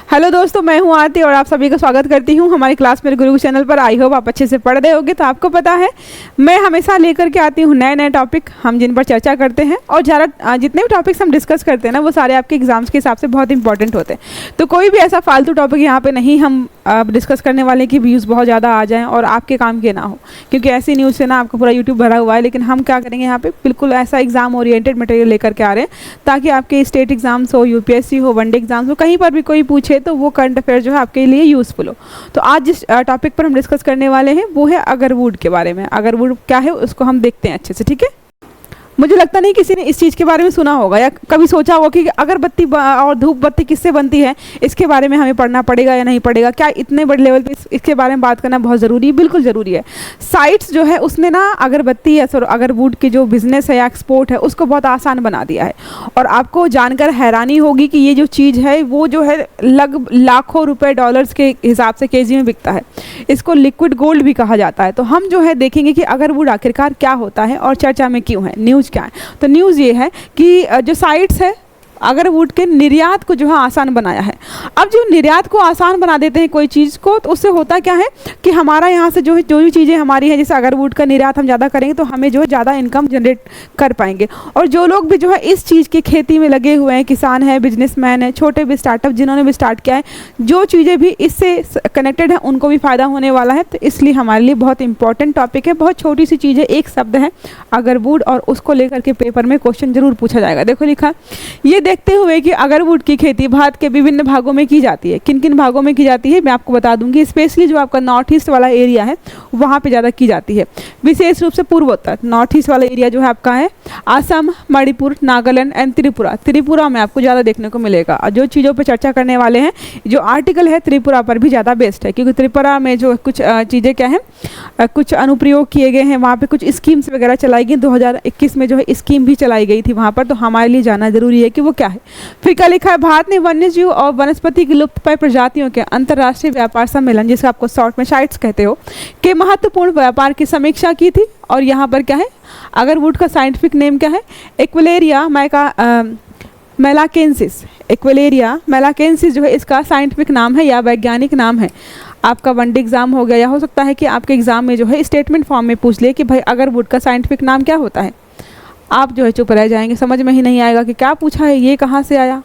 Hello दोस्तों, मैं हूं आरती और आप सभी का स्वागत करती हूं हमारी क्लास मेरे गुरु चैनल पर। आई होप आप अच्छे से पढ़ रहे होगे। तो आपको पता है मैं हमेशा लेकर के आती हूं नए नए टॉपिक, हम जिन पर चर्चा करते हैं। और ज़्यादा जितने भी टॉपिक्स हम डिस्कस करते हैं ना, वो सारे आपके एग्जाम्स के हिसाब से बहुत इंपॉर्टेंट होते हैं। तो कोई भी ऐसा फालतू टॉपिक यहाँ पे नहीं हम डिस्कस करने वाले कि व्यूज़ बहुत ज़्यादा आ जाएँ और आपके काम के ना हो, क्योंकि ऐसी न्यूज़ से ना आपका पूरा यूट्यूब भरा हुआ है। लेकिन हम क्या करेंगे, यहाँ पे बिल्कुल ऐसा एग्जाम ओरिएंटेड मटेरियल लेकर के आ रहे हैं ताकि आपके स्टेट एग्जाम्स हो, यूपीएससी हो, वनडे एग्जाम्स हो, कहीं पर भी कोई पूछे तो वो करंट अफेयर जो है आपके लिए यूज़फुल हो। तो आज जिस टॉपिक पर हम डिस्कस करने वाले हैं वो है अगरवुड के बारे में। अगरवुड क्या है उसको हम देखते हैं अच्छे से, ठीक है। मुझे लगता नहीं किसी ने इस चीज़ के बारे में सुना होगा या कभी सोचा होगा कि अगरबत्ती और धूप बत्ती किससे बनती है, इसके बारे में हमें पढ़ना पड़ेगा या नहीं पड़ेगा। क्या इतने बड़े लेवल पे इसके बारे में बात करना बहुत ज़रूरी है? बिल्कुल ज़रूरी है। साइट्स जो है उसने ना अगरबत्ती या अगरवुड की जो बिज़नेस है या एक्सपोर्ट है उसको बहुत आसान बना दिया है। और आपको जानकर हैरानी होगी कि ये जो चीज़ है वो जो है लाखों रुपए डॉलर्स के हिसाब से केजी में बिकता है। इसको लिक्विड गोल्ड भी कहा जाता है। तो हम जो है देखेंगे कि अगरवुड आखिरकार क्या होता है और चर्चा में क्यों है। न्यूज़ क्या है? तो न्यूज़ ये है कि जो साइट्स है अगरवुड के निर्यात को जो है आसान बनाया है। अब जो निर्यात को आसान बना देते हैं कोई चीज़ को, तो उससे होता क्या है कि हमारा यहाँ से जो है जो भी चीज़ें हमारी हैं, जैसे अगरवुड का निर्यात हम ज़्यादा करेंगे तो हमें जो है ज़्यादा इनकम जनरेट कर पाएंगे। और जो लोग भी जो है इस चीज़ की खेती में लगे हुए हैं, किसान हैं, बिजनेसमैन हैं, छोटे भी स्टार्टअप जिन्होंने भी स्टार्ट किया है, जो चीज़ें भी इससे कनेक्टेड हैं उनको भी फ़ायदा होने वाला है। तो इसलिए हमारे लिए बहुत इंपॉर्टेंट टॉपिक है। बहुत छोटी सी चीज़ है, एक शब्द है अगरवुड, और उसको लेकर के पेपर में क्वेश्चन जरूर पूछा जाएगा। देखो लिखा, ये देखते हुए कि अगरवुड की खेती भारत के विभिन्न भागों में की जाती है। किन किन भागों में की जाती है मैं आपको बता दूंगी। स्पेशली जो आपका नॉर्थ ईस्ट वाला एरिया है वहाँ पे ज़्यादा की जाती है, विशेष रूप से पूर्वोत्तर। नॉर्थ ईस्ट वाला एरिया जो है आपका है असम, मणिपुर, नागालैंड एंड त्रिपुरा। त्रिपुरा में आपको ज़्यादा देखने को मिलेगा। और जो चीज़ों पर चर्चा करने वाले हैं, जो आर्टिकल है त्रिपुरा पर भी ज़्यादा बेस्ट है, क्योंकि त्रिपुरा में जो कुछ चीज़ें क्या हैं, कुछ अनुप्रयोग किए गए हैं, वहाँ पर कुछ स्कीम्स वगैरह चलाई गई। 2021 में जो है स्कीम भी चलाई गई थी वहाँ पर। तो हमारे लिए जानना जरूरी है कि वो क्या है। फिर क्या लिखा है, भारत ने वन्यजीव और वनस्पति की लुप्तप्राय प्रजातियों के अंतर्राष्ट्रीय व्यापार सम्मेलन, जिसे आपको शॉर्ट में शाइट्स कहते हो, के महत्वपूर्ण व्यापार की समीक्षा की थी। और यहाँ पर क्या है, अगरवुड का साइंटिफिक नेम क्या है, एक्वेलेरिया मेलाकेंसिस। एक्वेलेरिया मेलाकेंसिस जो है इसका साइंटिफिक नाम है या वैज्ञानिक नाम है। आपका वनडे एग्जाम हो गया, या हो सकता है कि आपके एग्जाम में जो है स्टेटमेंट फॉर्म में पूछ ले कि भाई अगरवुड का साइंटिफिक नाम क्या होता है। आप जो है चुप रह जाएंगे, समझ में ही नहीं आएगा कि क्या पूछा है, ये कहाँ से आया।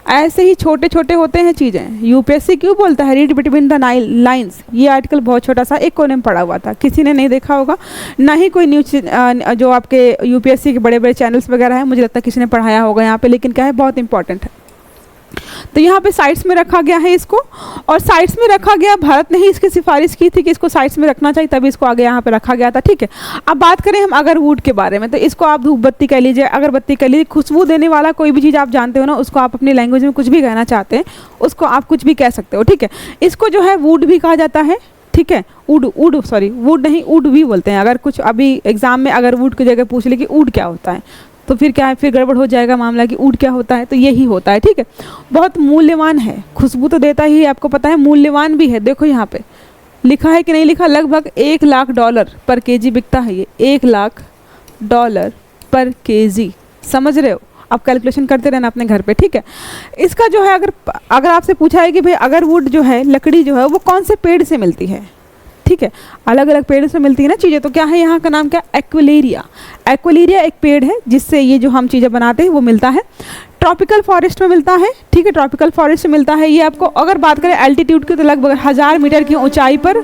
ऐसे ही छोटे छोटे होते हैं चीज़ें। यूपीएससी क्यों बोलता है रीड बिटवीन द लाइंस। ये आर्टिकल बहुत छोटा सा एक कोने में पड़ा हुआ था, किसी ने नहीं देखा होगा, ना ही कोई न्यूज जो आपके यूपीएससी के बड़े बड़े चैनल्स वगैरह हैं, मुझे लगता है किसी ने पढ़ाया होगा यहाँ पे। लेकिन क्या है, बहुत इंपॉर्टेंट है। तो यहाँ पे साइट्स में रखा गया है इसको, और साइट्स में रखा गया, भारत ने ही इसकी सिफारिश की थी कि इसको साइट्स में रखना चाहिए, तभी इसको आगे यहाँ पे रखा गया था, ठीक है। अब बात करें हम अगरवुड के बारे में, तो इसको आप धूप बत्ती कह लीजिए, अगरबत्ती कह लीजिए, खुशबू देने वाला कोई भी चीज़ आप जानते हो ना, उसको आप अपनी लैंग्वेज में कुछ भी कहना चाहते हैं उसको आप कुछ भी कह सकते हो, ठीक है। इसको जो है वुड भी कहा जाता है, ठीक है। वुड नहीं, वुड भी बोलते हैं। अगर कुछ अभी एग्जाम में अगर वुड की जगह पूछ ले कि वुड क्या होता है, तो फिर क्या है, फिर गड़बड़ हो जाएगा मामला कि वुड क्या होता है। तो यही होता है, ठीक है। बहुत मूल्यवान है, खुशबू तो देता ही है, आपको पता है, मूल्यवान भी है। देखो यहाँ पे लिखा है कि नहीं लिखा, लगभग $1,00,000 पर केजी बिकता है ये, $1,00,000 पर केजी। समझ रहे हो? आप कैलकुलेशन करते रहना अपने घर पे, ठीक है। इसका जो है अगर आपसे पूछा है कि भाई अगरवुड जो है लकड़ी जो है वो कौन से पेड़ से मिलती है, ठीक है, अलग अलग पेड़ से मिलती है ना चीज़ें, तो क्या है, यहाँ का नाम क्या, एक्वेलेरिया। एक्वेलेरिया एक पेड़ है जिससे ये जो हम चीज़ें बनाते हैं वो मिलता है। ट्रॉपिकल फॉरेस्ट में मिलता है, ठीक है, ट्रॉपिकल फॉरेस्ट में मिलता है ये आपको। अगर बात करें एल्टीट्यूड की, तो लगभग 1000 मीटर की ऊंचाई पर,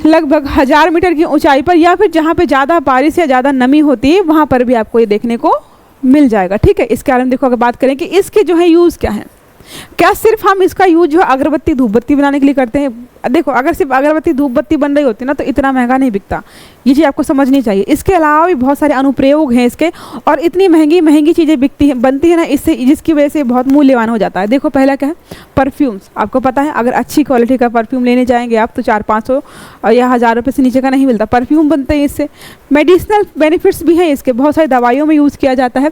लगभग 1000 मीटर की ऊंचाई पर, या फिर जहाँ पे ज़्यादा बारिश या ज़्यादा नमी होती है वहाँ पर भी आपको ये देखने को मिल जाएगा, ठीक है। इसके बारे में देखो, अगर बात करें कि इसके जो है यूज़ क्या है, क्या सिर्फ हम इसका यूज जो है अगरबत्ती धूप बत्ती बनाने के लिए करते हैं। देखो, अगर सिर्फ अगरबत्ती धूप बत्ती बन रही होती ना तो इतना महंगा नहीं बिकता, ये चीज़ आपको समझनी चाहिए। इसके अलावा भी बहुत सारे अनुप्रयोग हैं इसके, और इतनी महंगी महंगी चीज़ें बिकती हैं, बनती है ना इससे, जिसकी वजह से बहुत मूल्यवान हो जाता है। देखो पहला क्या है, परफ्यूम्स। आपको पता है अगर अच्छी क्वालिटी का परफ्यूम लेने जाएंगे आप तो 400-500 या 1000 रुपये से नीचे का नहीं मिलता। परफ्यूम बनते हैं इससे, मेडिसिनल बेनिफिट्स भी हैं इसके, बहुत सारी दवाइयों में यूज़ किया जाता है।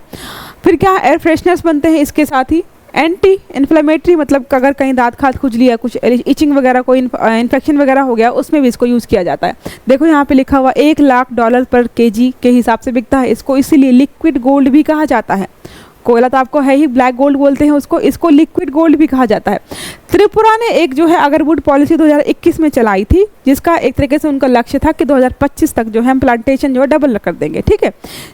फिर क्या, एयर फ्रेशनर्स बनते हैं इसके साथ ही। एंटी इन्फ्लेमेटरी, मतलब अगर कहीं दांत खाद खुजली है, कुछ इचिंग वगैरह, कोई इन्फेक्शन वगैरह हो गया, उसमें भी इसको यूज़ किया जाता है। देखो यहाँ पे लिखा हुआ $1,00,000 पर केजी के हिसाब से बिकता है इसको, इसीलिए लिक्विड गोल्ड भी कहा जाता है। कोयला तो आपको है ही, ब्लैक गोल्ड बोलते हैं उसको, इसको लिक्विड गोल्ड भी कहा जाता है। त्रिपुरा ने एक जो है अगरवुड पॉलिसी 2021 में चलाई थी, जिसका एक तरीके से उनका लक्ष्य था कि 2025 तक जो है हम प्लांटेशन जो है डबल कर देंगे, ठीक है।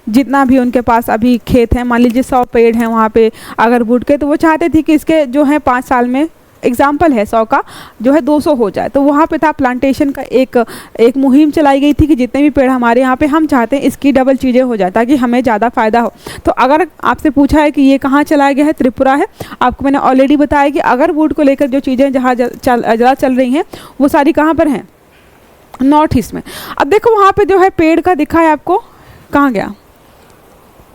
जितना भी उनके पास अभी खेत है, मान लीजिए 100 पेड़ हैं वहाँ पे अगरवुड के, तो वो चाहते थे कि इसके जो है 5 साल में, एग्जाम्पल है 100 का, जो है 200 हो जाए। तो वहाँ पे था प्लांटेशन का एक मुहिम चलाई गई थी कि जितने भी पेड़ हमारे यहाँ पे, हम चाहते हैं इसकी डबल चीज़ें हो जाए ताकि हमें ज़्यादा फ़ायदा हो। तो अगर आपसे पूछा है कि ये कहाँ चलाया गया है, त्रिपुरा है। आपको मैंने ऑलरेडी बताया कि अगरवुड को लेकर जो चीज़ें जहाँ ज़्यादा चल रही हैं वो सारी कहाँ पर हैं, नॉर्थ ईस्ट में। अब देखो वहाँ पर जो है पेड़ का दिखा है आपको, कहाँ गया।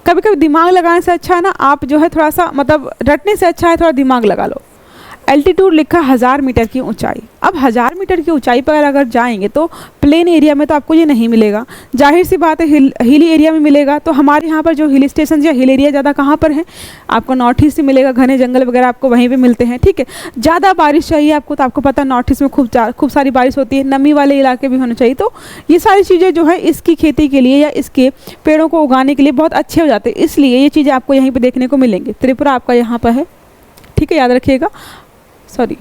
कभी कभी दिमाग लगाने से अच्छा है ना, आप जो है थोड़ा सा मतलब रटने से अच्छा है थोड़ा दिमाग लगा लो। एल्टीट्यूड लिखा 1000 मीटर की ऊंचाई। अब 1000 मीटर की ऊंचाई पर अगर जाएंगे तो प्लेन एरिया में तो आपको ये नहीं मिलेगा, जाहिर सी बात है हिली एरिया में मिलेगा। तो हमारे यहाँ पर जो हिल स्टेशन या हिल एरिया ज़्यादा कहाँ पर है, आपको नॉर्थ ईस्ट में मिलेगा, घने जंगल वगैरह आपको वहीं पे मिलते हैं, ठीक है। ज़्यादा बारिश चाहिए आपको, तो आपको पता है नॉर्थ ईस्ट में खूब सारी बारिश होती है, नमी वाले इलाके भी होने चाहिए। तो ये सारी चीज़ें जो है इसकी खेती के लिए या इसके पेड़ों को उगाने के लिए बहुत अच्छे हो जाते हैं, इसलिए ये चीज़ें आपको यहीं पर देखने को मिलेंगी। त्रिपुरा आपका यहाँ पर है, ठीक है, याद रखिएगा। सॉरी,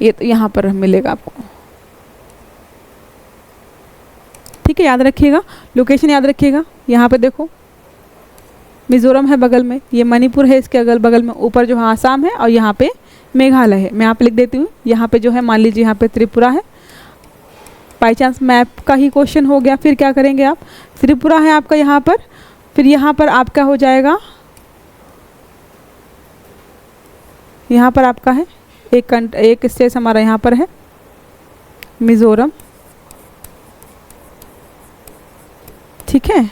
ये तो यहाँ पर मिलेगा आपको, ठीक है, याद रखिएगा, लोकेशन याद रखिएगा। यहाँ पे देखो मिजोरम है बगल में, ये मणिपुर है इसके अगल बगल में, ऊपर जो है आसाम है और यहाँ पे मेघालय है। मैं यहाँ पे लिख देती हूँ, यहाँ पे जो है मान लीजिए यहाँ पे त्रिपुरा है। बाई चांस मैप का ही क्वेश्चन हो गया, फिर क्या करेंगे आप, त्रिपुरा है आपका यहाँ पर, फिर यहाँ पर आपका हो जाएगा, यहाँ पर आपका है एक स्टेट हमारा यहाँ पर है मिज़ोरम, ठीक है।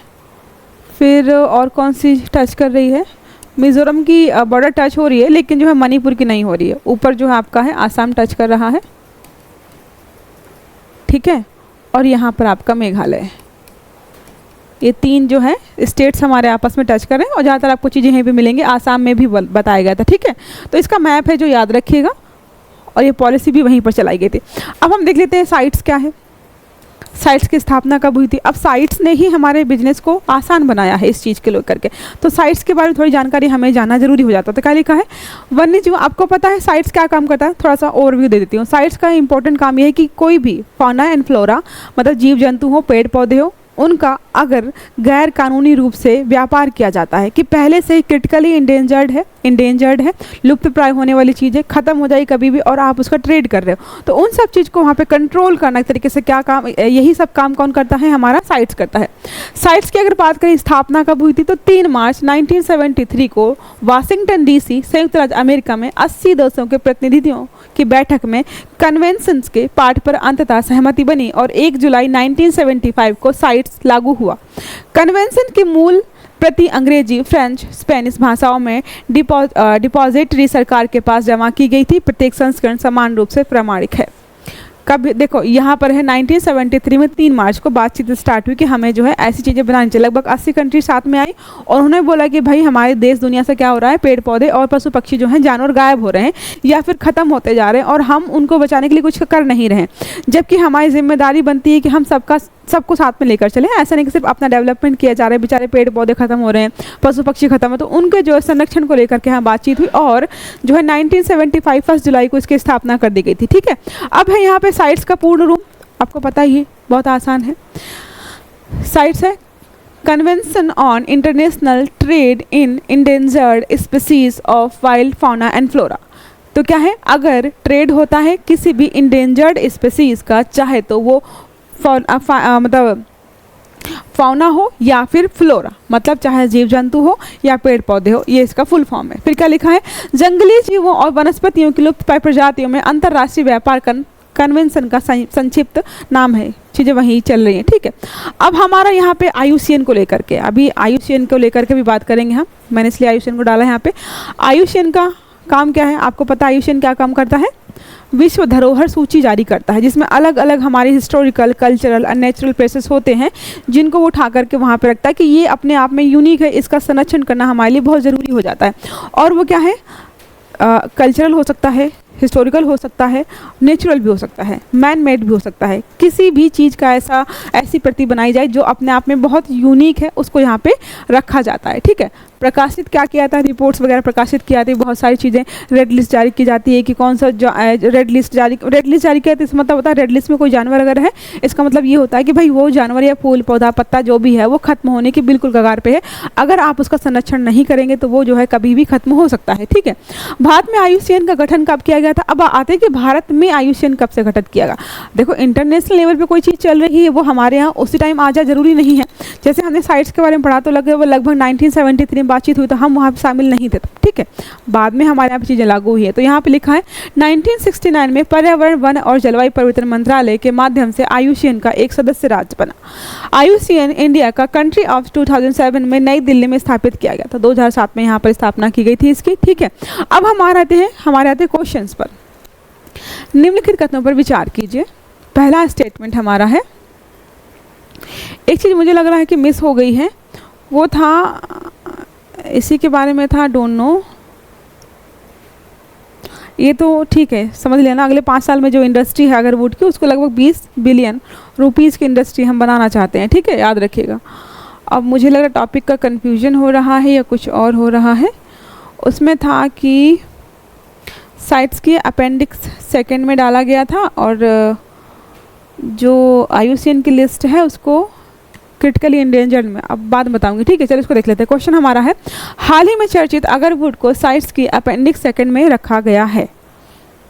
फिर और कौन सी टच कर रही है, मिज़ोरम की बॉर्डर टच हो रही है, लेकिन जो है मणिपुर की नहीं हो रही है। ऊपर जो है आपका है आसाम टच कर रहा है, ठीक है, और यहाँ पर आपका मेघालय है। ये 3 जो है स्टेट्स हमारे आपस में टच कर रहे हैं और ज़्यादातर आपको चीज़ें यहीं पे मिलेंगी। आसाम में भी बताया गया था, ठीक है। तो इसका मैप है जो याद रखिएगा, और ये पॉलिसी भी वहीं पर चलाई गई थी। अब हम देख लेते हैं साइट्स क्या है, साइट्स की स्थापना कब हुई थी। अब साइट्स ने ही हमारे बिजनेस को आसान बनाया है इस चीज़ के लेकर के, तो साइट्स के बारे में थोड़ी जानकारी हमें जानना जरूरी हो जाता है। तो क्या लिखा है, वन्य जीव। आपको पता है साइट्स क्या काम करता है, थोड़ा सा ओवरव्यू दे देती हूँ। साइट्स का इंपॉर्टेंट काम ये है कि कोई भी फौना एंड फ्लोरा, मतलब जीव जंतु हो, पेड़ पौधे हो, उनका अगर गैर कानूनी रूप से व्यापार किया जाता है, कि पहले से क्रिटिकली इंडेंजर्ड है, लुप्त प्राय होने वाली चीज़ें खत्म हो जाए कभी भी, और आप उसका ट्रेड कर रहे हो, तो उन सब चीज़ को वहाँ पे कंट्रोल करना एक तरीके से क्या काम, यही सब काम कौन करता है, हमारा साइट्स करता है। साइट्स की अगर बात करें स्थापना कब हुई थी, तो 3 मार्च 1973 को वाशिंगटन DC, संयुक्त राज्य अमेरिका में 80 देशों के प्रतिनिधियों की बैठक में कन्वेंशंस के पाठ पर अंततः सहमति बनी और 1 जुलाई 1975 को साइट्स लागू हुआ। कन्वेंशन की मूल प्रति अंग्रेजी, फ्रेंच, स्पेनिश भाषाओं में डिपॉजिटरी सरकार के पास जमा की गई थी। प्रत्येक संस्करण समान रूप से प्रमाणिक है। कब देखो यहाँ पर है 1973 में 3 मार्च को बातचीत स्टार्ट हुई कि हमें जो है ऐसी चीज़ें बनानी चाहिए। लगभग 80 कंट्री साथ में आई और उन्होंने बोला कि भाई हमारे देश दुनिया से क्या हो रहा है, पेड़ पौधे और पशु पक्षी जो हैं, जानवर गायब हो रहे हैं या फिर ख़त्म होते जा रहे हैं, और हम उनको बचाने के लिए कुछ कर नहीं रहे, जबकि हमारी जिम्मेदारी बनती है कि हम सबको साथ में लेकर चलें। ऐसा नहीं कि सिर्फ अपना डेवलपमेंट किया जा रहा है, बेचारे पेड़ पौधे खत्म हो रहे हैं, पशु पक्षी खत्म है, तो उनके जो है संरक्षण को लेकर के यहाँ बातचीत हुई और जो है 1975 1 जुलाई को इसकी स्थापना कर दी गई थी, ठीक है। अब है यहाँ पे साइट्स का पूर्ण रूप, आपको पता ही है, बहुत आसान है। साइट्स है convention on international trade in endangered species of wild fauna and flora. तो क्या है, अगर ट्रेड होता है किसी भी इंडेंजर्ड स्पीसीज का, चाहे तो वो मतलब फाउना हो या फिर फ्लोरा, मतलब चाहे जीव जंतु हो या पेड़ पौधे हो, ये इसका फुल फॉर्म है। फिर क्या लिखा है, जंगली जीवों और वनस्पतियों की लुप्त प्रजातियों में अंतर्राष्ट्रीय व्यापार कन्वेंशन का संक्षिप्त नाम है। चीज़ें वहीं चल रही हैं, ठीक है। अब हमारा यहाँ पे IUCN को लेकर के, अभी IUCN को लेकर के भी बात करेंगे हम, मैंने इसलिए IUCN को डाला है यहाँ पे। IUCN का काम क्या है, आपको पता है IUCN क्या काम करता है, विश्व धरोहर सूची जारी करता है, जिसमें अलग अलग हमारे हिस्टोरिकल, कल्चरल और नेचुरल प्लेसेस होते हैं, जिनको वो उठा करके वहाँ पे रखता है कि ये अपने आप में यूनिक है, इसका संरक्षण करना हमारे लिए बहुत ज़रूरी हो जाता है। और वो क्या है, कल्चरल हो सकता है, हिस्टोरिकल हो सकता है, नेचुरल भी हो सकता है, मैन मेड भी हो सकता है। किसी भी चीज़ का ऐसी प्रति बनाई जाए जो अपने आप में बहुत यूनिक है, उसको यहाँ पे रखा जाता है, ठीक है। प्रकाशित क्या किया था, रिपोर्ट्स वगैरह प्रकाशित की जाती है, बहुत सारी चीज़ें, रेड लिस्ट जारी की जाती है कि कौन सा रेड लिस्ट जारी किया तो इसका मतलब होता है रेड लिस्ट में कोई जानवर अगर है, इसका मतलब ये होता है कि भाई वो जानवर या फूल पौधा पत्ता जो भी है वो खत्म होने की बिल्कुल कगार पे है, अगर आप उसका संरक्षण नहीं करेंगे तो वो जो है कभी भी खत्म हो सकता है। ठीक है, भारत में IUCN का गठन कब किया गया था? अब आते हैं कि भारत में IUCN कब से गठित किया गया। देखो इंटरनेशनल लेवल पे कोई चीज़ चल रही है वो हमारे यहाँ उसी टाइम आ जाए जरूरी नहीं है। जैसे हमने साइट्स के बारे में पढ़ा तो लगभग 1973 में बातचीत हुई तो हम वहाँ पर शामिल नहीं थे। ठीक है, बाद में हमारे यहाँ पर चीज़ें लागू हुई है। तो यहाँ पे लिखा है 1969 में पर्यावरण वन और जलवायु परिवर्तन मंत्रालय के माध्यम से IUCN का एक सदस्य राज्य बना। IUCN इंडिया का कंट्री ऑफ 2007 में नई दिल्ली में स्थापित किया गया था। 2007 में यहाँ पर स्थापना की गई थी इसकी। ठीक है, अब हमारे आते हैं क्वेश्चंस पर। निम्नलिखित कथनों पर विचार कीजिए। पहला स्टेटमेंट हमारा है, एक चीज़ मुझे लग रहा है कि मिस हो गई है, वो था इसी के बारे में था, डोंट नो, ये तो ठीक है समझ लेना। अगले 5 साल में जो इंडस्ट्री है अगरवुड की उसको लगभग 20 बिलियन रुपीज़ की इंडस्ट्री हम बनाना चाहते हैं। ठीक है, याद रखिएगा। अब मुझे लग रहा है टॉपिक का कन्फ्यूजन हो रहा है या कुछ और हो रहा है। उसमें था कि साइट्स की अपेंडिक्स सेकंड में डाला गया था और जो IUCN की लिस्ट है उसको क्रिटिकली इंडेंजर्ड में, अब बाद बताऊंगी। ठीक है, चलो इसको देख लेते हैं। क्वेश्चन हमारा है, हाल ही में चर्चित अगरवुड को साइट्स की अपेंडिक्स सेकंड में रखा गया है।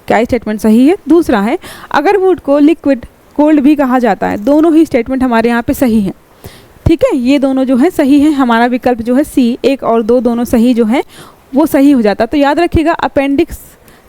क्या स्टेटमेंट सही है? दूसरा है, अगरवुड को लिक्विड गोल्ड भी कहा जाता है। दोनों ही स्टेटमेंट हमारे यहाँ पे सही है। ठीक है, ये दोनों जो है सही है। हमारा विकल्प जो है C 1 और 2 दोनों सही जो है वो सही हो जाता। तो याद रखिएगा अपेंडिक्स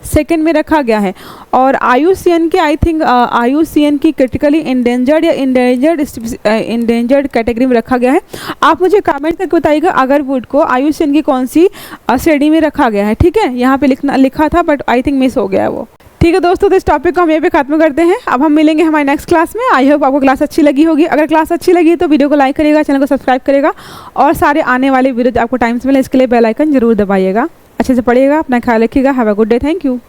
सेकंड में रखा गया है और IUCN के आई थिंक IUCN की क्रिटिकली इंडेंजर्ड या इंडेंजर्ड कैटेगरी में रखा गया है। आप मुझे कमेंट करके बताइएगा अगरवुड को IUCN की कौन सी श्रेणी में रखा गया है। ठीक है, यहाँ पे लिखा था बट आई थिंक मिस हो गया है वो। ठीक है दोस्तों, तो इस टॉपिक को हम यहीं पे खत्म करते हैं। अब हम मिलेंगे हमारी नेक्स्ट क्लास में। आई होप आपको क्लास अच्छी लगी होगी। अगर क्लास अच्छी लगी तो वीडियो को लाइक करिएगा, चैनल को सब्सक्राइब करिएगा और सारे आने वाले वीडियो आपको टाइम से मिले इसके लिए बेल आइकन जरूर दबाइएगा। अच्छे से पढ़िएगा, अपना ख्याल रखिएगा। Have a good day, thank you.